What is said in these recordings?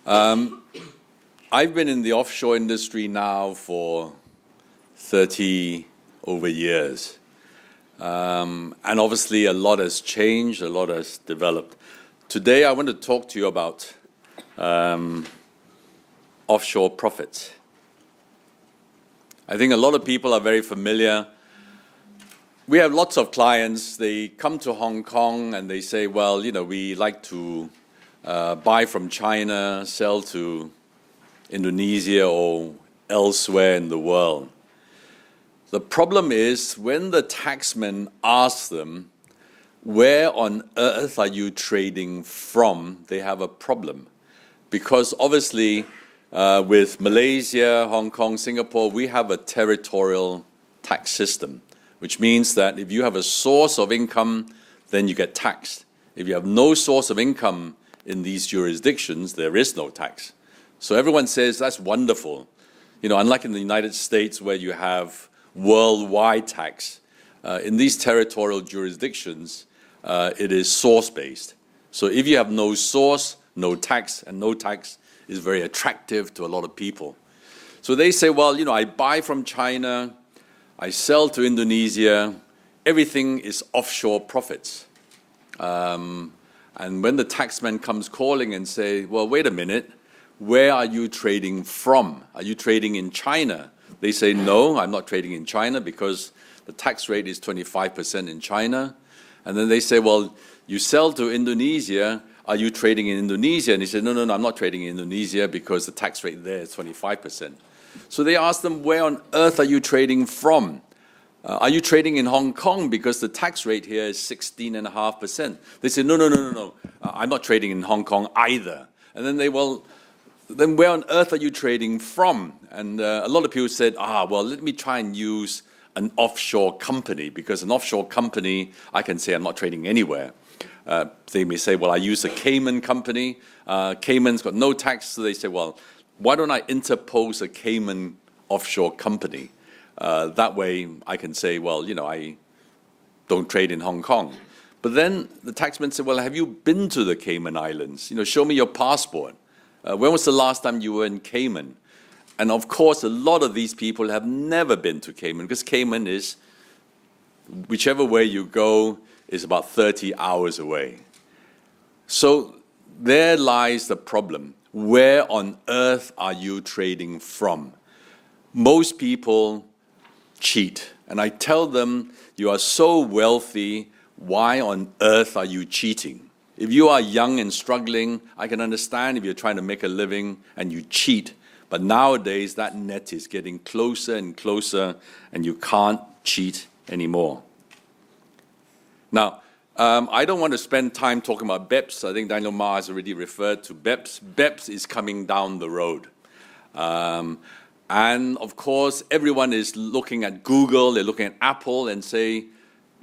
I've been in the offshore industry now for 30 over years. And obviously a lot has changed, a lot has developed. Today I want to talk to you about offshore profits. I think a lot of people are very familiar. We have lots of clients, they come to Hong Kong and they say, well, you know, we like to buy from China, sell to Indonesia or elsewhere in the world. The problem is when the taxman asks them, where on earth are you trading from, they have a problem. Because obviously with Malaysia, Hong Kong, Singapore, we have a territorial tax system, which means that if you have a source of income, then you get taxed. If you have no source of income in these jurisdictions, there is no tax. So everyone says that's wonderful. You know, unlike in the United States where you have worldwide tax, in these territorial jurisdictions, it is source-based. So if you have no source, no tax, and no tax is very attractive to a lot of people. So they say, well, you know, I buy from China, I sell to Indonesia, everything is offshore profits. And when the taxman comes calling and say, well, wait a minute, where are you trading from? Are you trading in China? They say, no, I'm not trading in China because the tax rate is 25% in China. And then they say, well, you sell to Indonesia, are you trading in Indonesia? And he said, no, I'm not trading in Indonesia because the tax rate there is 25%. So they asked them, where on earth are you trading from? Are you trading in Hong Kong because the tax rate here is 16.5%? They said, no, I'm not trading in Hong Kong either. And then then where on earth are you trading from? And a lot of people said, well, let me try and use an offshore company, because an offshore company, I can say I'm not trading anywhere. They may say, well, I use a Cayman company. Cayman's got no tax, so they say, well, why don't I interpose a Cayman offshore company? That way I can say, well, you know, I don't trade in Hong Kong. But then the taxman said, well, have you been to the Cayman Islands? You know, show me your passport. When was the last time you were in Cayman? And of course, a lot of these people have never been to Cayman, because Cayman is, whichever way you go, is about 30 hours away. So there lies the problem. Where on earth are you trading from? Most people cheat. And I tell them, you are so wealthy, why on earth are you cheating? If you are young and struggling, I can understand if you're trying to make a living and you cheat. But nowadays, that net is getting closer and closer, and you can't cheat anymore. Now, I don't want to spend time talking about BEPS. I think Daniel Ma has already referred to BEPS. BEPS is coming down the road. And of course, everyone is looking at Google, they're looking at Apple and say,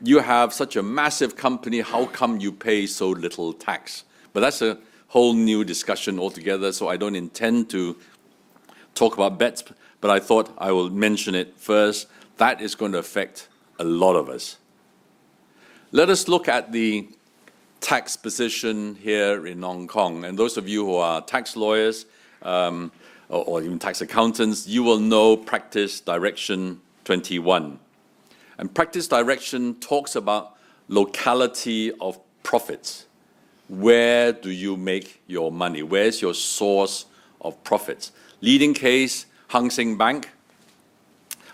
you have such a massive company, how come you pay so little tax? But that's a whole new discussion altogether, so I don't intend to talk about BEPS, but I thought I will mention it first. That is going to affect a lot of us. Let us look at the tax position here in Hong Kong. And those of you who are tax lawyers or even tax accountants, you will know Practice Direction 21. And Practice Direction talks about locality of profits. Where do you make your money? Where's your source of profits? Leading case, Hang Seng Bank.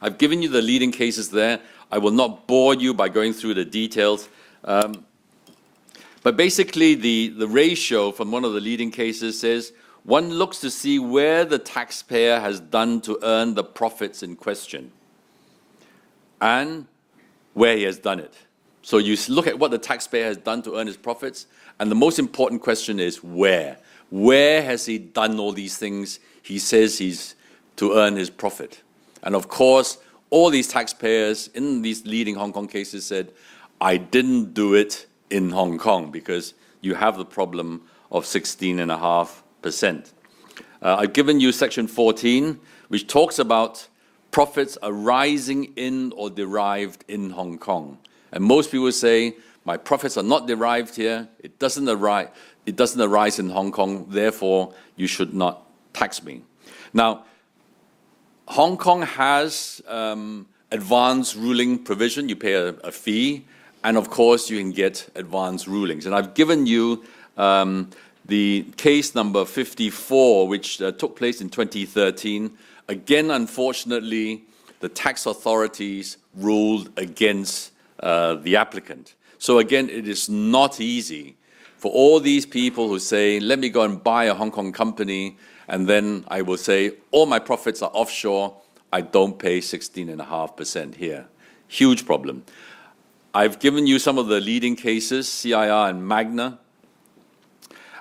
I've given you the leading cases there. I will not bore you by going through the details. But basically, the ratio from one of the leading cases says, one looks to see where the taxpayer has done to earn the profits in question and where he has done it. So you look at what the taxpayer has done to earn his profits, and the most important question is where. Where has he done all these things he says he's to earn his profit? And of course, all these taxpayers in these leading Hong Kong cases said, I didn't do it in Hong Kong, because you have the problem of 16.5%. I've given you section 14, which talks about profits arising in or derived in Hong Kong. And most people say My profits are not derived here. It doesn't arise in Hong Kong. Therefore, you should not tax me. Now, Hong Kong has advance ruling provision. You pay a fee, and of course, you can get advance rulings. And I've given you the case number 54, which took place in 2013. Again, unfortunately, the tax authorities ruled against the applicant. So again, it is not easy for all these people who say, let me go and buy a Hong Kong company, and then I will say, all my profits are offshore, I don't pay 16.5% here. Huge problem. I've given you some of the leading cases, CIR and Magna.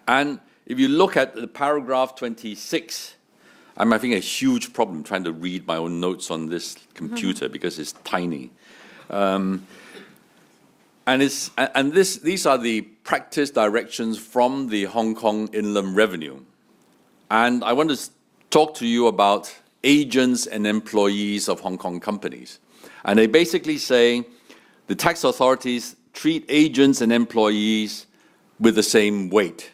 And if you look at the paragraph 26, I'm having a huge problem trying to read my own notes on this computer because it's tiny. These are the practice directions from the Hong Kong Inland Revenue. And I want to talk to you about agents and employees of Hong Kong companies. And they basically say the tax authorities treat agents and employees with the same weight.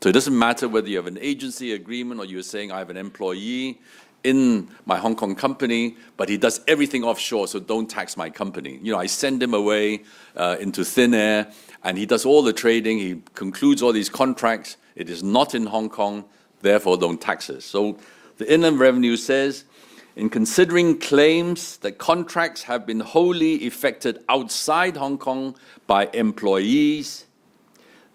So it doesn't matter whether you have an agency agreement or you're saying I have an employee in my Hong Kong company, but he does everything offshore, so don't tax my company. You know, I send him away into thin air, and he does all the trading, he concludes all these contracts. It is not in Hong Kong, therefore don't tax us. So the Inland Revenue says, in considering claims that contracts have been wholly effected outside Hong Kong by employees,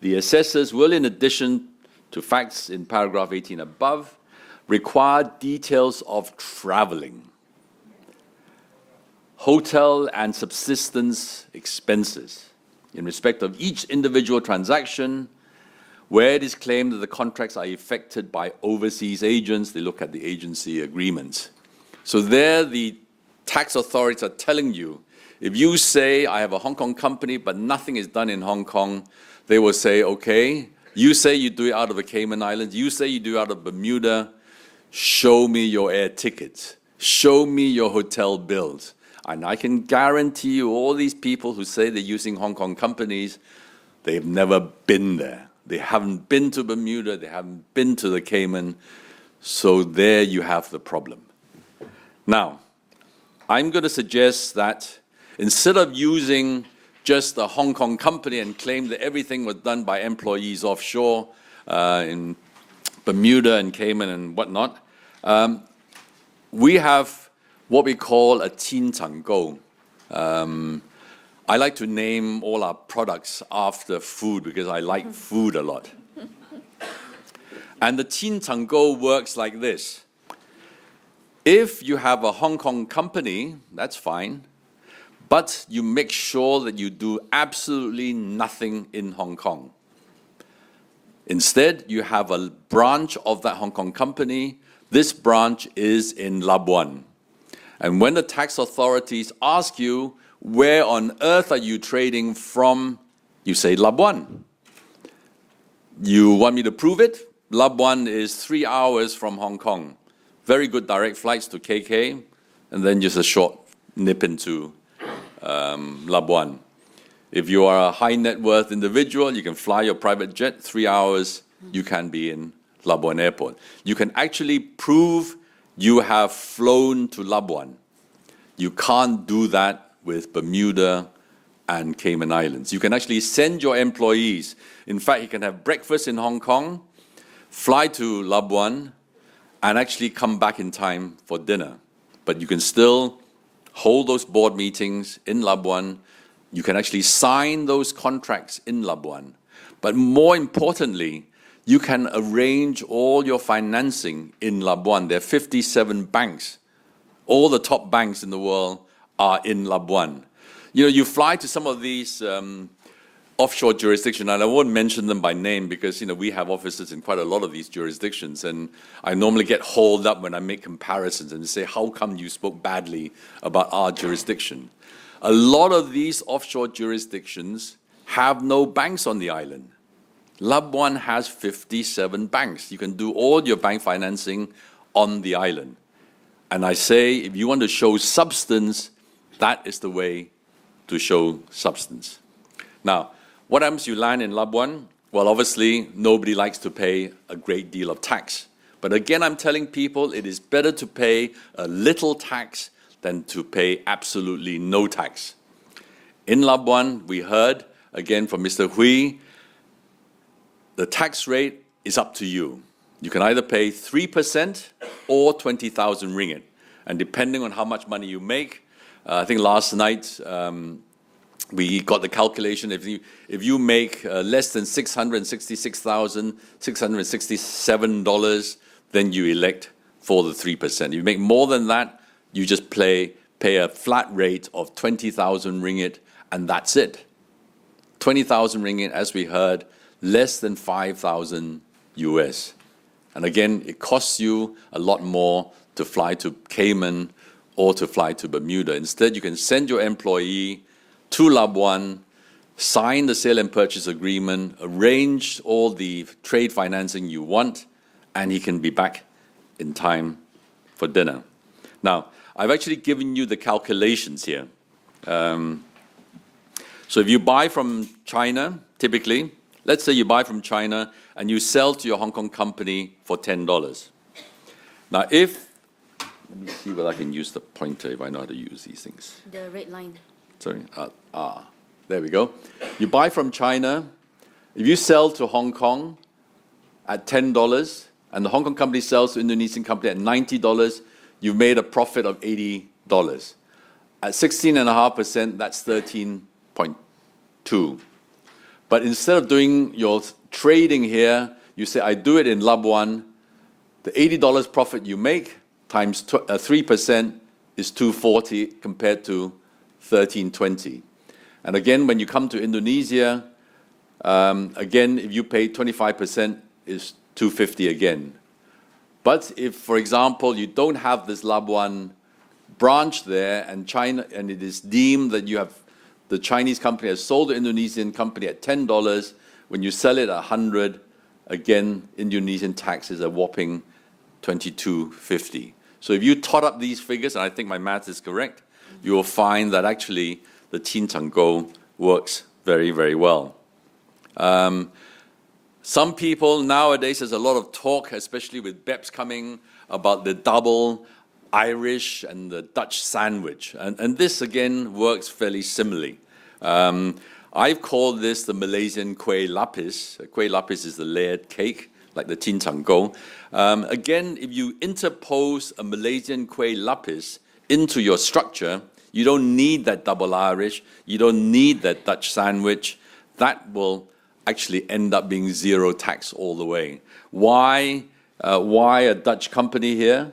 the assessors will, in addition to facts in paragraph 18 above, require details of traveling, hotel and subsistence expenses in respect of each individual transaction. Where it is claimed that the contracts are effected by overseas agents, they look at the agency agreements. So there the tax authorities are telling you, if you say I have a Hong Kong company but nothing is done in Hong Kong, they will say, okay, you say you do it out of the Cayman Islands, you say you do it out of Bermuda, show me your air tickets, show me your hotel bills. And I can guarantee you all these people who say they're using Hong Kong companies, they've never been there. They haven't been to Bermuda, they haven't been to the Cayman, so there you have the problem. Now, I'm going to suggest that instead of using just a Hong Kong company and claim that everything was done by employees offshore in Bermuda and Cayman and whatnot, we have what we call a Qin Chang Go. I like to name all our products after food because I like food a lot. And the Qin Chang Go works like this. If you have a Hong Kong company, that's fine, but you make sure that you do absolutely nothing in Hong Kong. Instead, you have a branch of that Hong Kong company. This branch is in Labuan. And when the tax authorities ask you, where on earth are you trading from? You say Labuan. You want me to prove it? Labuan is 3 hours from Hong Kong. Very good direct flights to KK, and then just a short nip into Labuan. If you are a high net worth individual, you can fly your private jet, 3 hours, you can be in Labuan Airport. You can actually prove you have flown to Labuan. You can't do that with Bermuda and Cayman Islands. You can actually send your employees. In fact, you can have breakfast in Hong Kong, fly to Labuan, and actually come back in time for dinner. But you can still hold those board meetings in Labuan. You can actually sign those contracts in Labuan. But more importantly, you can arrange all your financing in Labuan. There are 57 banks. All the top banks in the world are in Labuan. You know, you fly to some of these offshore jurisdictions, and I won't mention them by name because, you know, we have offices in quite a lot of these jurisdictions, and I normally get hauled up when I make comparisons and say, how come you spoke badly about our jurisdiction? A lot of these offshore jurisdictions have no banks on the island. Labuan has 57 banks. You can do all your bank financing on the island. And I say, if you want to show substance, that is the way to show substance. Now, What happens you land in Labuan? Well, obviously, nobody likes to pay a great deal of tax. But again, I'm telling people it is better to pay a little tax than to pay absolutely no tax. In Labuan, we heard, again from Mr. Hui, the tax rate is up to you. You can either pay 3% or 20,000 ringgit. And depending on how much money you make, I think last night we got the calculation. If you make less than $666,667, then you elect for the 3%. If you make more than that, you just pay a flat rate of 20,000 ringgit, and that's it. 20,000 ringgit, as we heard, less than 5,000 US. And again, it costs you a lot more to fly to Cayman or to fly to Bermuda. Instead, you can send your employee to Labuan, sign the sale and purchase agreement, arrange all the trade financing you want, and he can be back in time for dinner. Now, I've actually given you the calculations here. So if you buy from China, typically, let's say you buy from China and you sell to your Hong Kong company for $10. Now, let me see whether I can use the pointer if I know how to use these things. The red line. Sorry, there we go. You buy from China, if you sell to Hong Kong at $10, and the Hong Kong company sells to Indonesian company at $90, you've made a profit of $80. At 16.5%, that's 13.2. But instead of doing your trading here, you say, I do it in Labuan, the $80 profit you make times 3% is 240 compared to 1320. And again, when you come to Indonesia, again, if you pay 25%, is 250 again. But if, for example, you don't have this Labuan branch there, and China, and it is deemed that you have the Chinese company has sold the Indonesian company at $10, when you sell it at 100, again, Indonesian tax is a whopping 22.50. So if you tot up these figures, and I think my math is correct, you will find that actually the Chin Chang Go works very, very well. Some people nowadays, there's a lot of talk, especially with BEPS coming, about the double Irish and the Dutch sandwich. And this, again, works fairly similarly. I've called this the Malaysian kueh lapis. Kueh lapis is the layered cake, like the Chin Chang Go. Again, if you interpose a Malaysian kueh lapis into your structure, you don't need that double Irish, you don't need that Dutch sandwich. That will actually end up being zero tax all the way. Why a Dutch company here?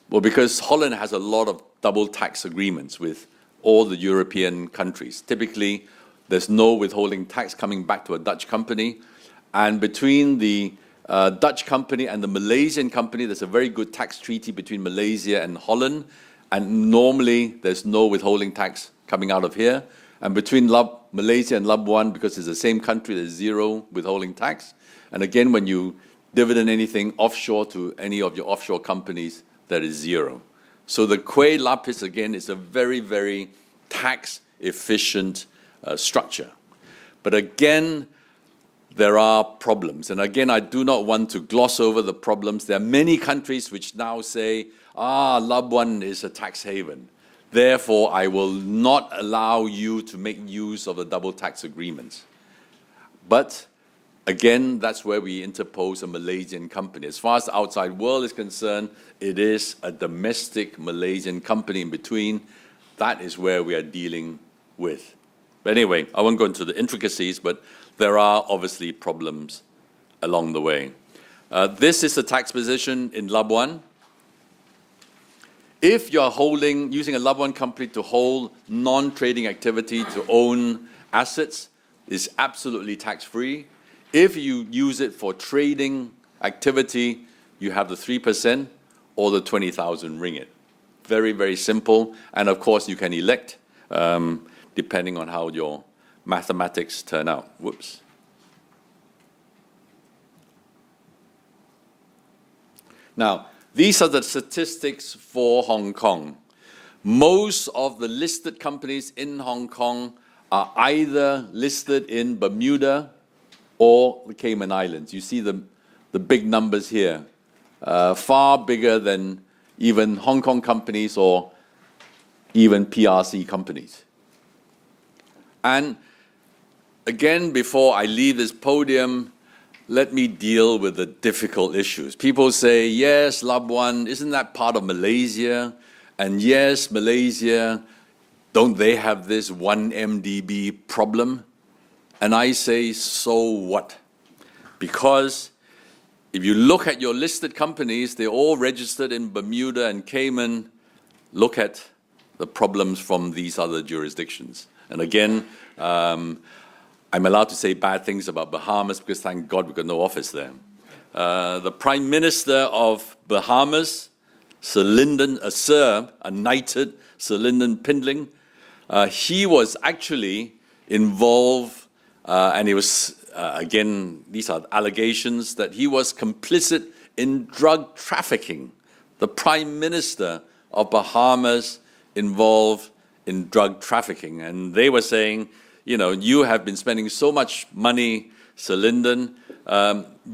Well, because Holland has a lot of double tax agreements with all the European countries. Typically, there's no withholding tax coming back to a Dutch company. And between the Dutch company and the Malaysian company, there's a very good tax treaty between Malaysia and Holland. And normally, there's no withholding tax coming out of here. And between Malaysia and Labuan, because it's the same country, there's zero withholding tax. And again, when you dividend anything offshore to any of your offshore companies, that is zero. So the kueh lapis, again, is a very, very tax-efficient structure. But again, there are problems. And again, I do not want to gloss over the problems. There are many countries which now say, Labuan is a tax haven. Therefore, I will not allow you to make use of the double tax agreements. But again, that's where we interpose a Malaysian company. As far as the outside world is concerned, it is a domestic Malaysian company in between. That is where we are dealing with. But anyway, I won't go into the intricacies, but there are obviously problems along the way. This is the tax position in Labuan. If you're using a Labuan company to hold non-trading activity to own assets, it's absolutely tax-free. If you use it for trading activity, you have the 3% or the 20,000 ringgit. Very, very simple. And of course, you can elect depending on how your mathematics turn out. Whoops. Now, these are the statistics for Hong Kong. Most of the listed companies in Hong Kong are either listed in Bermuda or the Cayman Islands. You see the big numbers here, far bigger than even Hong Kong companies or even PRC companies. And again, before I leave this podium, let me deal with the difficult issues. People say, yes, Labuan, isn't that part of Malaysia? And yes, Malaysia, don't they have this 1 MDB problem? And I say, so what? Because if you look at your listed companies, they're all registered in Bermuda and Cayman. Look at the problems from these other jurisdictions. And again, I'm allowed to say bad things about Bahamas because thank God we've got no office there. The Prime Minister of Bahamas, Sir knighted Sir Lyndon Pindling, he was actually involved, and he was, again, these are allegations that he was complicit in drug trafficking. The Prime Minister of Bahamas involved in drug trafficking. And they were saying, you know, you have been spending so much money, Sir Lyndon,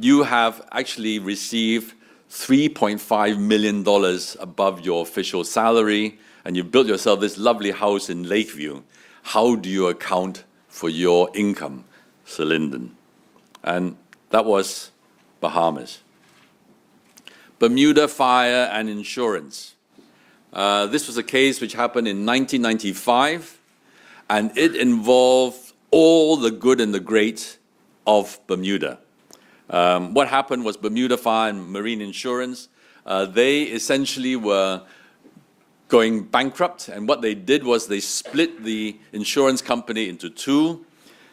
you have actually received $3.5 million above your official salary, and you built yourself this lovely house in Lakeview. How do you account for your income, Sir Lyndon? And that was Bahamas. Bermuda Fire and Insurance. This was a case which happened in 1995. And it involved all the good and the great of Bermuda. What happened was Bermuda Fire and Marine Insurance, they essentially were going bankrupt, and what they did was they split the insurance company into two,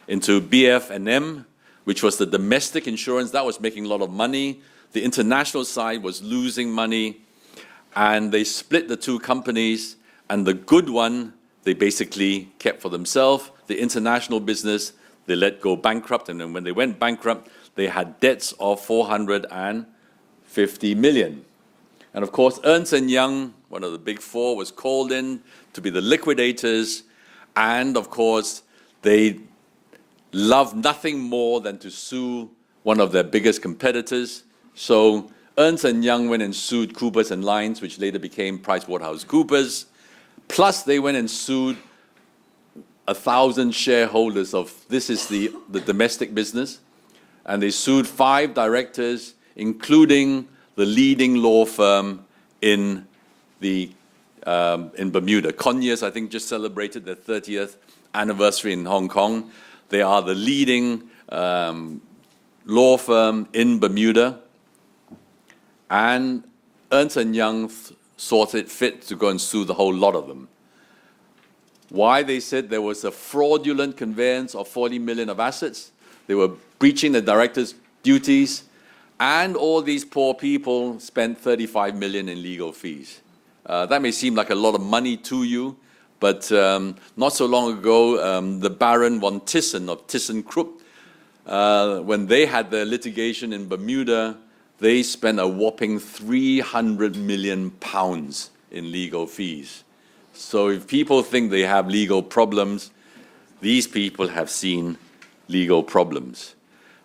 into BF&M, which was the domestic insurance, that was making a lot of money. The international side was losing money, and they split the two companies, and the good one they basically kept for themselves. The international business, they let go bankrupt, and then when they went bankrupt, they had debts of $450 million. And of course, Ernst & Young, one of the big four, was called in to be the liquidators, and of course, they loved nothing more than to sue one of their biggest competitors. So Ernst & Young went and sued Coopers & Lyons, which later became PricewaterhouseCoopers. Plus, they went and sued 1,000 shareholders of, this is the domestic business, and they sued 5 directors, including the leading law firm in Bermuda. Conyers, I think, just celebrated their 30th anniversary in Hong Kong. They are the leading law firm in Bermuda, and Ernst & Young thought it fit to go and sue the whole lot of them. Why? They said there was a fraudulent conveyance of 40 million of assets. They were breaching the directors' duties, and all these poor people spent 35 million in legal fees. That may seem like a lot of money to you, but not so long ago, the Baron von Thyssen of ThyssenKrupp, when they had their litigation in Bermuda, they spent a whopping 300 million pounds in legal fees. So if people think they have legal problems, these people have seen legal problems.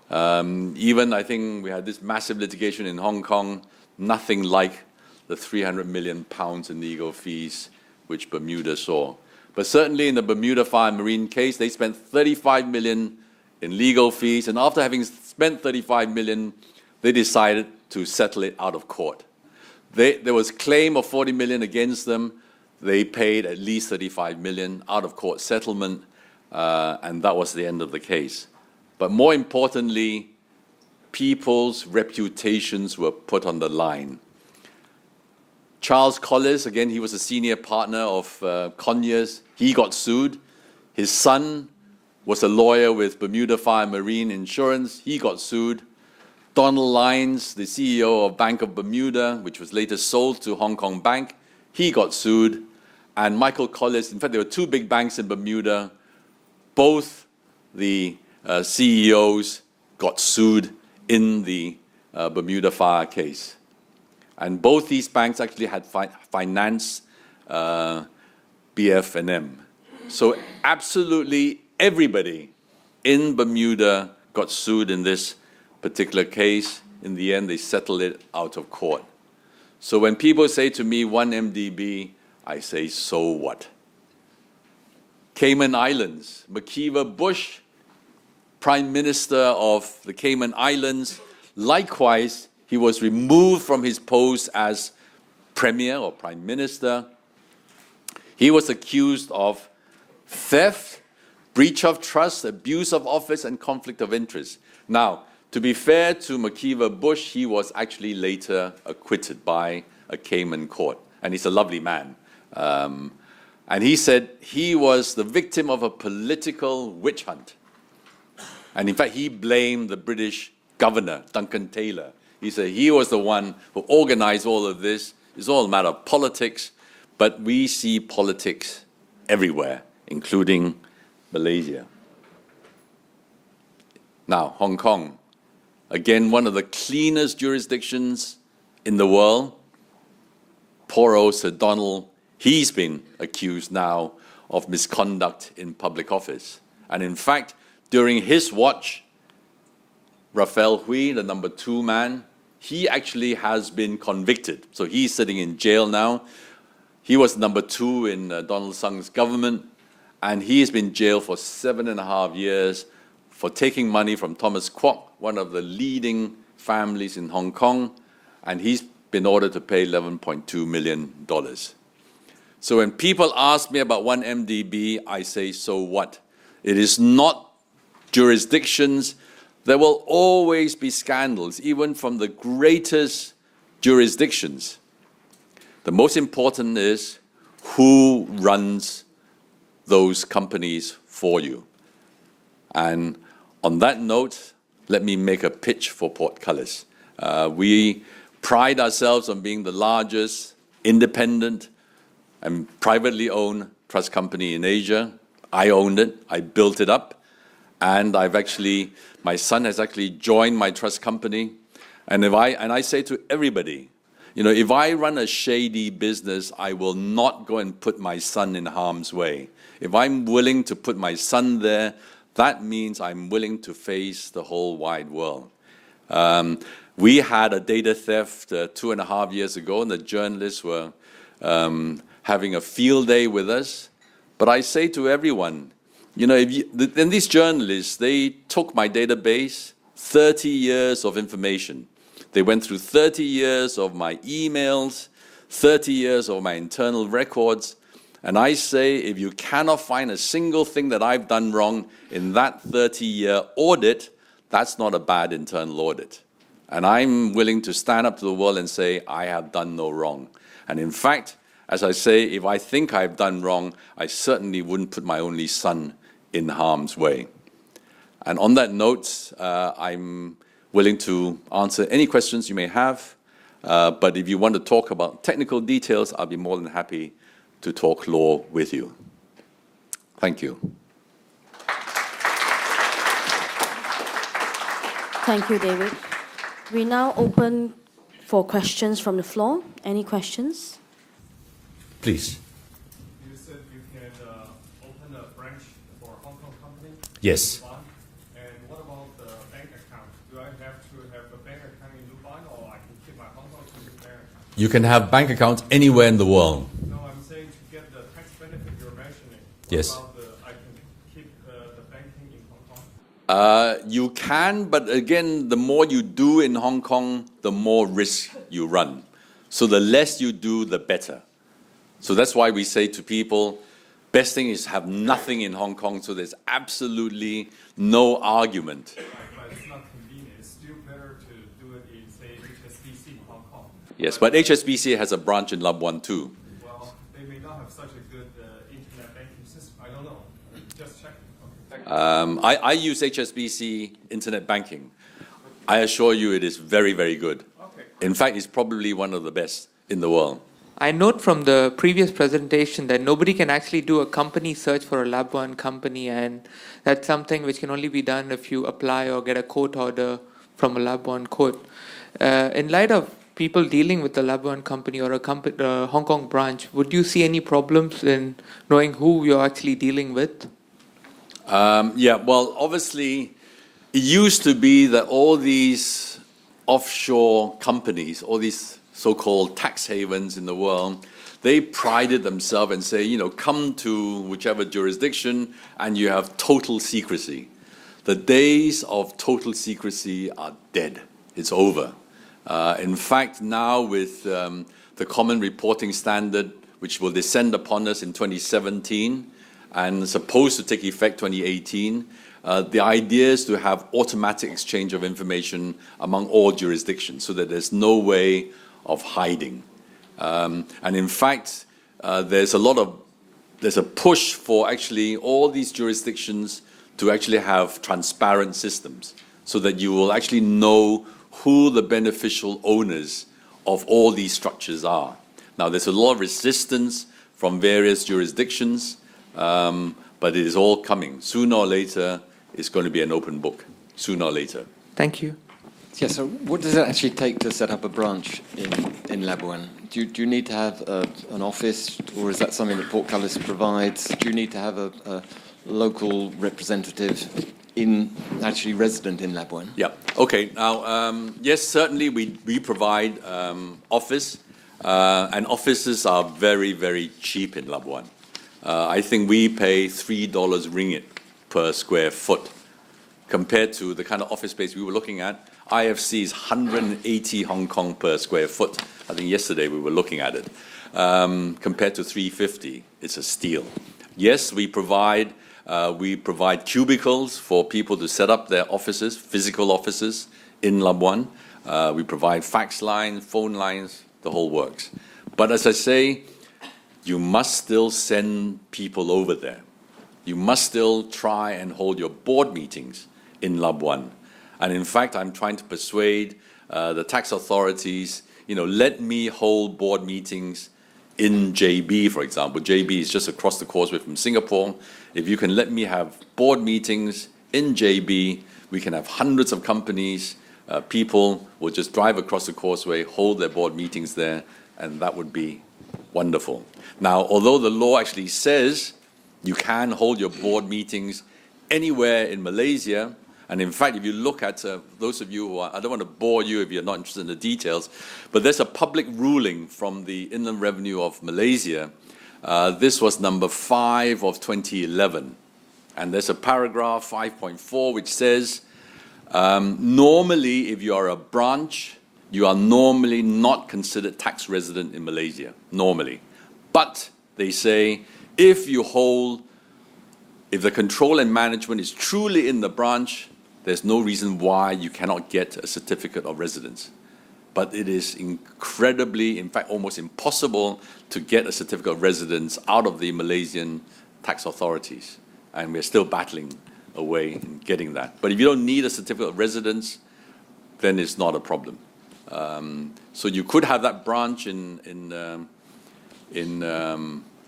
Even I think we had this massive litigation in Hong Kong, nothing like the 300 million pounds in legal fees which Bermuda saw. But certainly in the Bermuda Fire and Marine case, they spent 35 million in legal fees, and after having spent 35 million, they decided to settle it out of court. There was a claim of 40 million against them. They paid at least 35 million out of court settlement, and that was the end of the case. But more importantly, people's reputations were put on the line. Charles Collis, again, he was a senior partner of Conyers. He got sued. His son was a lawyer with Bermuda Fire and Marine Insurance. He got sued. Donald Lyons, the CEO of Bank of Bermuda, which was later sold to Hong Kong Bank, he got sued. And Michael Collis, in fact, there were 2 big banks in Bermuda. Both the CEOs got sued in the Bermuda Fire case. And both these banks actually had financed BF&M. So absolutely everybody in Bermuda got sued in this particular case. In the end, they settled it out of court. So when people say to me, 1MDB, I say, so what? Cayman Islands, McKeever Bush, Prime Minister of the Cayman Islands, likewise, he was removed from his post as Premier or Prime Minister. He was accused of theft, breach of trust, abuse of office, and conflict of interest. Now, to be fair to McKeever Bush, he was actually later acquitted by a Cayman court, and he's a lovely man. And he said he was the victim of a political witch hunt. And in fact, he blamed the British governor, Duncan Taylor. He said he was the one who organized all of this. It's all a matter of politics, but we see politics everywhere, including Malaysia. Now, Hong Kong, again, one of the cleanest jurisdictions in the world. Poor old Sir Donald, he's been accused now of misconduct in public office. And in fact, during his watch, Raphael Hui, the number 2 man, he actually has been convicted. So he's sitting in jail now. He was number 2 in Donald Tsang's government, and he has been jailed for 7.5 years for taking money from Thomas Kwok, one of the leading families in Hong Kong, and he's been ordered to pay $11.2 million. So when people ask me about 1MDB, I say, so what? It is not jurisdictions. There will always be scandals, even from the greatest jurisdictions. The most important is who runs those companies for you. And on that note, let me make a pitch for Portcullis. We pride ourselves on being the largest independent and privately owned trust company in Asia. I owned it, I built it up, and my son has actually joined my trust company. And I say to everybody, if I run a shady business, I will not go and put my son in harm's way. If I'm willing to put my son there, that means I'm willing to face the whole wide world. We had a data theft 2.5 years ago, and the journalists were having a field day with us. But I say to everyone, and these journalists, they took my database, 30 years of information. They went through 30 years of my emails, 30 years of my internal records. And I say, if you cannot find a single thing that I've done wrong in that 30-year audit, that's not a bad internal audit. And I'm willing to stand up to the world and say, I have done no wrong. And in fact, as I say, if I think I've done wrong, I certainly wouldn't put my only son in harm's way. And on that note, I'm willing to answer any questions you may have. But if you want to talk about technical details, I'll be more than happy to talk law with you. Thank you. Thank you, David. We now open for questions from the floor. Any questions? Please. You said you can open a branch for a Hong Kong company? Yes. And what about the bank account? Do I have to have a bank account in Labuan, or I can keep my Hong Kong bank account? You can have bank accounts anywhere in the world. No, I'm saying to get the tax benefit you're mentioning. Yes. What about I can keep the banking in Hong Kong? You can, but again, the more you do in Hong Kong, the more risk you run. So the less you do, the better. So that's why we say to people, best thing is have nothing in Hong Kong, so there's absolutely no argument. Right, but it's not convenient. It's still better to do it in, say, HSBC in Hong Kong. Yes, but HSBC has a branch in Labuan too. Well, they may not have such a good internet banking system. I don't know. Just checking. Okay. I use HSBC internet banking. I assure you it is very, very good. Okay. In fact, it's probably one of the best in the world. I note from the previous presentation that nobody can actually do a company search for a Labuan company, and that's something which can only be done if you apply or get a court order from a Labuan court. In light of people dealing with the Labuan company or a Hong Kong branch, would you see any problems in knowing who you're actually dealing with? Yeah, well, obviously, it used to be that all these offshore companies, all these so-called tax havens in the world, they prided themselves and say, come to whichever jurisdiction and you have total secrecy. The days of total secrecy are dead. It's over. In fact, now with the Common Reporting Standard, which will descend upon us in 2017 and supposed to take effect 2018, the idea is to have automatic exchange of information among all jurisdictions so that there's no way of hiding. And in fact, there's a push for actually all these jurisdictions to actually have transparent systems so that you will actually know who the beneficial owners of all these structures are. Now, there's a lot of resistance from various jurisdictions, but it is all coming. Sooner or later, it's going to be an open book. Sooner or later. Thank you. Yeah, so what does it actually take to set up a branch in Labuan? Do you need to have an office, or is that something that Portcullis provides? Do you need to have a local representative actually resident in Labuan? Yeah. Okay. Now, yes, certainly we provide office, and offices are very, very cheap in Labuan. I think we pay $3 ringgit per square foot compared to the kind of office space we were looking at. IFC is 180 Hong Kong per square foot. I think yesterday we were looking at it. Compared to 350, it's a steal. Yes, we provide cubicles for people to set up their offices, physical offices in Labuan. We provide fax lines, phone lines, the whole works. But as I say, you must still send people over there. You must still try and hold your board meetings in Labuan. And in fact, I'm trying to persuade the tax authorities, let me hold board meetings in JB, for example. JB is just across the causeway from Singapore. If you can let me have board meetings in JB, we can have hundreds of companies. People will just drive across the causeway, hold their board meetings there, and that would be wonderful. Now, although the law actually says you can hold your board meetings anywhere in Malaysia, and in fact, if you look at those of you who are, I don't want to bore you if you're not interested in the details, but there's a public ruling from the Inland Revenue of Malaysia. This was number 5 of 2011. And there's a paragraph 5.4 which says, normally if you are a branch, you are normally not considered tax resident in Malaysia, normally. But they say, if the control and management is truly in the branch, there's no reason why you cannot get a certificate of residence. But it is incredibly, in fact, almost impossible to get a certificate of residence out of the Malaysian tax authorities. And we're still battling away in getting that. But if you don't need a certificate of residence, then it's not a problem. So you could have that branch in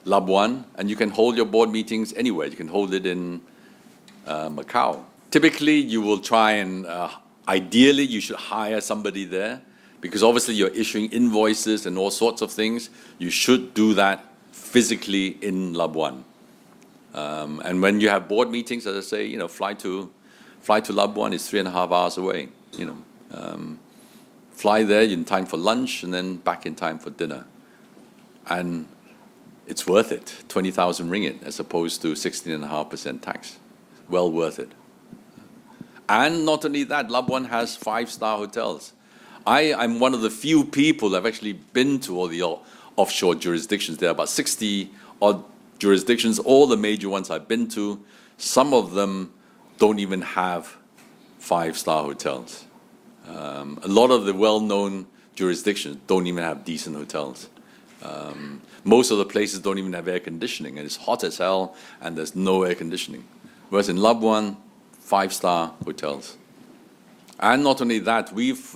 Labuan, and you can hold your board meetings anywhere. You can hold it in Macau. Typically, you will try and, ideally, you should hire somebody there, because obviously you're issuing invoices and all sorts of things. You should do that physically in Labuan. And when you have board meetings, as I say, fly to Labuan is 3.5 hours away. Fly there in time for lunch and then back in time for dinner. And it's worth it, 20,000 ringgit as opposed to 16.5% tax. Well worth it. And not only that, Labuan has 5-star hotels. I'm one of the few people that have actually been to all the offshore jurisdictions. There are about 60 odd jurisdictions, all the major ones I've been to. Some of them don't even have 5-star hotels. A lot of the well-known jurisdictions don't even have decent hotels. Most of the places don't even have air conditioning, and it's hot as hell, and there's no air conditioning. Whereas in Labuan, 5-star hotels. And not only that, we've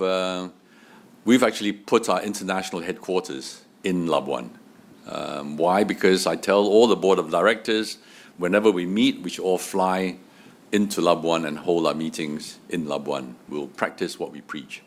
actually put our international headquarters in Labuan. Why? Because I tell all the board of directors, whenever we meet, we should all fly into Labuan and hold our meetings in Labuan. We'll practice what we preach.